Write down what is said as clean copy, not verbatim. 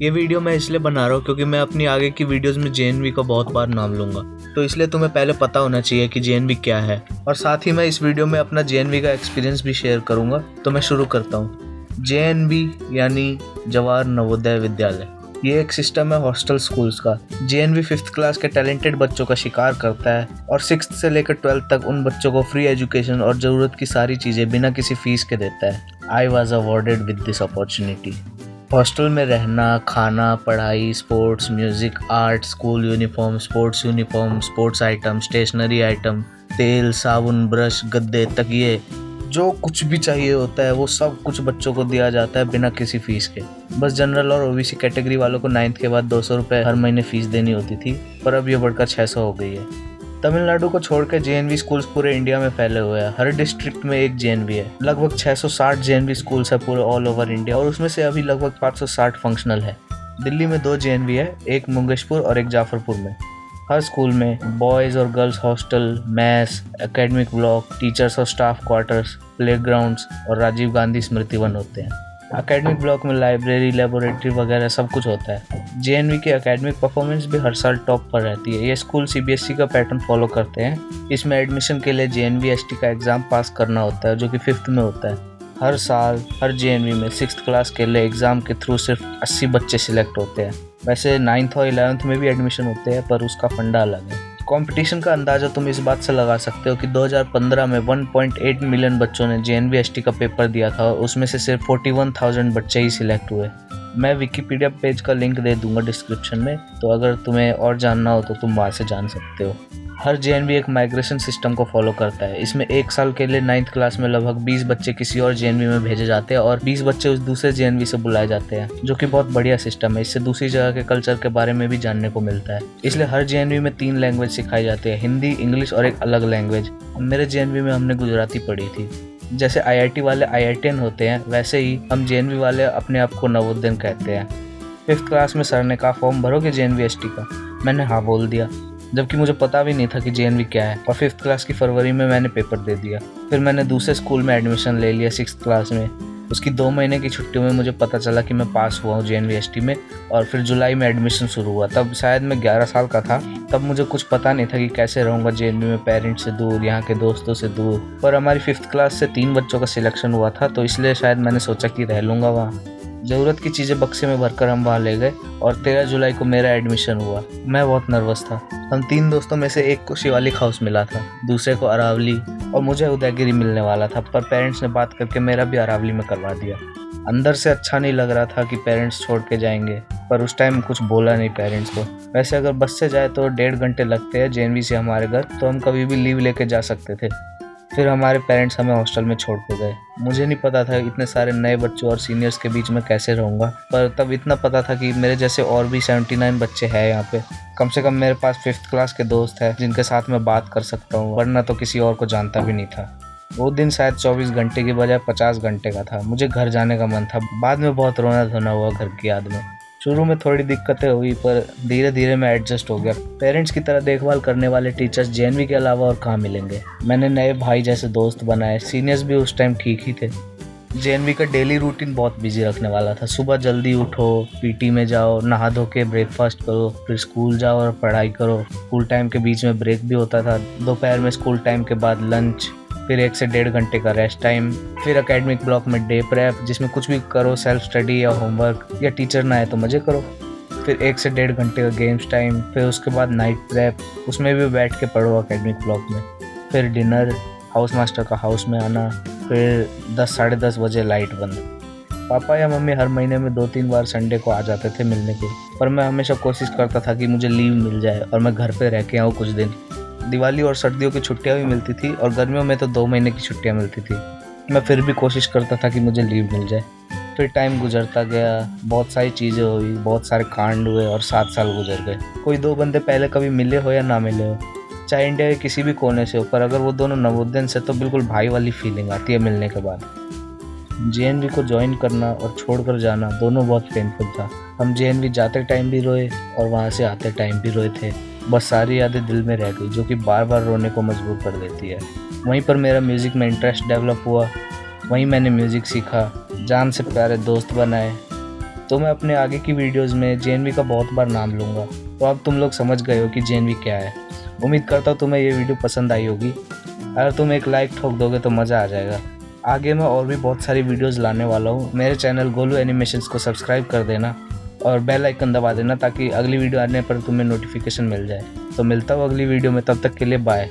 ये वीडियो मैं इसलिए बना रहा हूँ क्योंकि मैं अपनी आगे की वीडियोस में जेएनवी का बहुत बार नाम लूँगा, तो इसलिए तुम्हें पहले पता होना चाहिए कि जेएनवी क्या है। और साथ ही मैं इस वीडियो में अपना जेएनवी का एक्सपीरियंस भी शेयर करूँगा। तो मैं शुरू करता हूँ। जेएनवी यानी जवाहर नवोदय विद्यालय, ये एक सिस्टम है हॉस्टल स्कूल्स का। जेएनवी 5th क्लास के टैलेंटेड बच्चों का शिकार करता है और 6th से लेकर 12th तक उन बच्चों को फ्री एजुकेशन और ज़रूरत की सारी चीज़ें बिना किसी फीस के देता है। I was awarded with this opportunity. Hostel में रहना, खाना, पढ़ाई, sports, music, art, school uniform, sports item, stationery item, तेल, साबुन, ब्रश, गद्दे, तकिए, जो कुछ भी चाहिए होता है वो सब कुछ बच्चों को दिया जाता है बिना किसी फीस के। बस जनरल और ओबीसी कैटेगरी वालों को 9th के बाद 200 रुपये हर महीने फ़ीस देनी होती थी, पर अब ये बढ़कर 600 हो गई है। तमिलनाडु को छोड़कर जेएनवी स्कूल्स पूरे इंडिया में फैले हुए हैं। हर डिस्ट्रिक्ट में एक जेएनवी है। लगभग 660 जेएनवी स्कूल्स है पूरे ऑल ओवर इंडिया, और उसमें से अभी लगभग 560 फंक्शनल है। दिल्ली में 2 जेएनवी है, एक मुंगेशपुर और एक जाफरपुर में। हर स्कूल में बॉयज़ और girls hostel, mess, academic block, teachers और स्टाफ क्वार्टर्स, प्लेग्राउंड्स और राजीव गांधी स्मृति वन होते हैं। एकेडमिक ब्लॉक में लाइब्रेरी, लेबोरेटरी वगैरह सब कुछ होता है। जेएनवी की एकेडमिक परफॉर्मेंस भी हर साल टॉप पर रहती है। ये स्कूल सीबीएसई का पैटर्न फॉलो करते हैं। इसमें एडमिशन के लिए जेएनवी एसटी का एग्ज़ाम पास करना होता है, जो कि 5th में होता है। हर साल हर जेएनवी में 6th क्लास के लिए एग्ज़ाम के थ्रू सिर्फ 80 बच्चे सिलेक्ट होते हैं। वैसे 9th और 11th में भी एडमिशन होते हैं, पर उसका फंडा अलग है। कंपटीशन का अंदाज़ा तुम इस बात से लगा सकते हो कि 2015 में 1.8 मिलियन बच्चों ने जेएनवी एसटी का पेपर दिया था, और उसमें से सिर्फ 41,000 बच्चे ही सिलेक्ट हुए। मैं विकिपीडिया पेज का लिंक दे दूंगा डिस्क्रिप्शन में, तो अगर तुम्हें और जानना हो तो तुम वहाँ से जान सकते हो। हर जेएनवी एक माइग्रेशन सिस्टम को फॉलो करता है। इसमें 1 साल के लिए 9th क्लास में लगभग 20 बच्चे किसी और जेएनवी में भेजे जाते हैं और 20 बच्चे उस दूसरे जेएनवी से बुलाए जाते हैं, जो कि बहुत बढ़िया सिस्टम है। इससे दूसरी जगह के कल्चर के बारे में भी जानने को मिलता है। इसलिए हर जेएनवी में 3 लैंग्वेज सिखाई जाती है, हिंदी, इंग्लिश और एक अलग लैंग्वेज। मेरे जेएनवी में हमने गुजराती पढ़ी थी। जैसे आईआईटी वाले आईआईटीएन होते हैं, वैसे ही हम जेएनवी वाले अपने आप को नवोदयन कहते हैं। 5th क्लास में सर ने कहा फॉर्म भरोगे जेएनवी एसटी का? मैंने हाँ बोल दिया, जबकि मुझे पता भी नहीं था कि जेएनवी क्या है, और 5th क्लास की फरवरी में मैंने पेपर दे दिया। फिर मैंने दूसरे स्कूल में एडमिशन ले लिया 6th क्लास में। उसकी 2 महीने की छुट्टियों में मुझे पता चला कि मैं पास हुआ हूँ जेएनवी एसटी में, और फिर जुलाई में एडमिशन शुरू हुआ। तब शायद मैं 11 साल का था। तब मुझे कुछ पता नहीं था कि कैसे रहूँगा जेएनवी में, पेरेंट्स से दूर, यहाँ के दोस्तों से दूर। पर हमारी 5th क्लास से 3 बच्चों का सिलेक्शन हुआ था, तो इसलिए शायद मैंने सोचा कि रह लूँगा वहाँ। ज़रूरत की चीज़ें बक्से में भरकर हम वहाँ ले गए, और 13 जुलाई को मेरा एडमिशन हुआ। मैं बहुत नर्वस था। हम 3 दोस्तों में से एक को शिवालिक हाउस मिला था, दूसरे को अरावली, और मुझे उदयगिरी मिलने वाला था, पर पेरेंट्स ने बात करके मेरा भी अरावली में करवा दिया। अंदर से अच्छा नहीं लग रहा था कि पेरेंट्स छोड़ के जाएंगे, पर उस टाइम कुछ बोला नहीं पेरेंट्स को। वैसे अगर बस से जाए तो 1.5 घंटे लगते हैं जेएनवी से हमारे घर, तो हम कभी भी लीव लेके जा सकते थे। फिर हमारे पेरेंट्स हमें हॉस्टल में छोड़ के गए। मुझे नहीं पता था इतने सारे नए बच्चों और सीनियर्स के बीच में कैसे रहूँगा, पर तब इतना पता था कि मेरे जैसे और भी 79 बच्चे हैं यहाँ पे। कम से कम मेरे पास 5th क्लास के दोस्त हैं जिनके साथ मैं बात कर सकता हूँ, वरना तो किसी और को जानता भी नहीं था। वो दिन शायद 24 घंटे की बजाय 50 घंटे का था। मुझे घर जाने का मन था। बाद में बहुत रोना धोना हुआ घर की याद में। शुरू में थोड़ी दिक्कतें हुई, पर धीरे धीरे मैं एडजस्ट हो गया। पेरेंट्स की तरह देखभाल करने वाले टीचर्स जेएनवी के अलावा और कहाँ मिलेंगे। मैंने नए भाई जैसे दोस्त बनाए। सीनियर्स भी उस टाइम ठीक ही थे। जेएनवी का डेली रूटीन बहुत बिजी रखने वाला था। सुबह जल्दी उठो, पीटी में जाओ, नहा धो के ब्रेकफास्ट करो, फिर स्कूल जाओ और पढ़ाई करो। स्कूल टाइम के बीच में ब्रेक भी होता था। दोपहर में स्कूल टाइम के बाद लंच, फिर 1 से 1.5 घंटे का रेस्ट टाइम, फिर एकेडमिक ब्लॉक में डे प्रेप, जिसमें कुछ भी करो, सेल्फ स्टडी या होमवर्क, या टीचर ना आए तो मज़े करो। फिर 1 से 1.5 घंटे का गेम्स टाइम, फिर उसके बाद नाइट प्रेप, उसमें भी बैठ के पढ़ो एकेडमिक ब्लॉक में। फिर डिनर, हाउस मास्टर का हाउस में आना, फिर 10 साढ़े 10 बजे लाइट बंद। पापा या मम्मी हर महीने में 2-3 बार संडे को आ जाते थे मिलने के, पर मैं हमेशा कोशिश करता था कि मुझे लीव मिल जाए और मैं घर पे रह के आऊँ कुछ दिन। दिवाली और सर्दियों की छुट्टियां भी मिलती थी, और गर्मियों में तो 2 महीने की छुट्टियां मिलती थी। मैं फिर भी कोशिश करता था कि मुझे लीव मिल जाए। फिर टाइम गुजरता गया, बहुत सारी चीज़ें हुई, बहुत सारे कांड हुए, और 7 साल गुजर गए। कोई 2 बंदे पहले कभी मिले हो या ना मिले हो, चाहे इंडिया के किसी भी कोने से हो, पर अगर वो दोनों नवोदयन से, तो बिल्कुल भाई वाली फीलिंग आती है मिलने के बाद। जेएनवी को ज्वाइन करना और छोड़कर जाना दोनों बहुत पेनफुल था। हम जेएनवी जाते टाइम भी रोए और वहाँ से आते टाइम भी रोए थे। बस सारी यादें दिल में रह गई, जो कि बार बार रोने को मजबूर कर देती है। वहीं पर मेरा म्यूज़िक में इंटरेस्ट डेवलप हुआ, वहीं मैंने म्यूज़िक सीखा, जान से प्यारे दोस्त बनाए। तो मैं अपने आगे की वीडियोस में जेएनवी का बहुत बार नाम लूँगा। तो अब तुम लोग समझ गए हो कि जेएनवी क्या है। उम्मीद करता हूँ तुम्हें ये वीडियो पसंद आई होगी। अगर तुम एक लाइक ठोक दोगे तो मज़ा आ जाएगा। आगे मैं और भी बहुत सारी वीडियोस लाने वाला हूँ। मेरे चैनल गोलू एनिमेशंस को सब्सक्राइब कर देना और बेल आइकन दबा देना ताकि अगली वीडियो आने पर तुम्हें नोटिफिकेशन मिल जाए। तो मिलता हूँ अगली वीडियो में, तब तक के लिए बाय।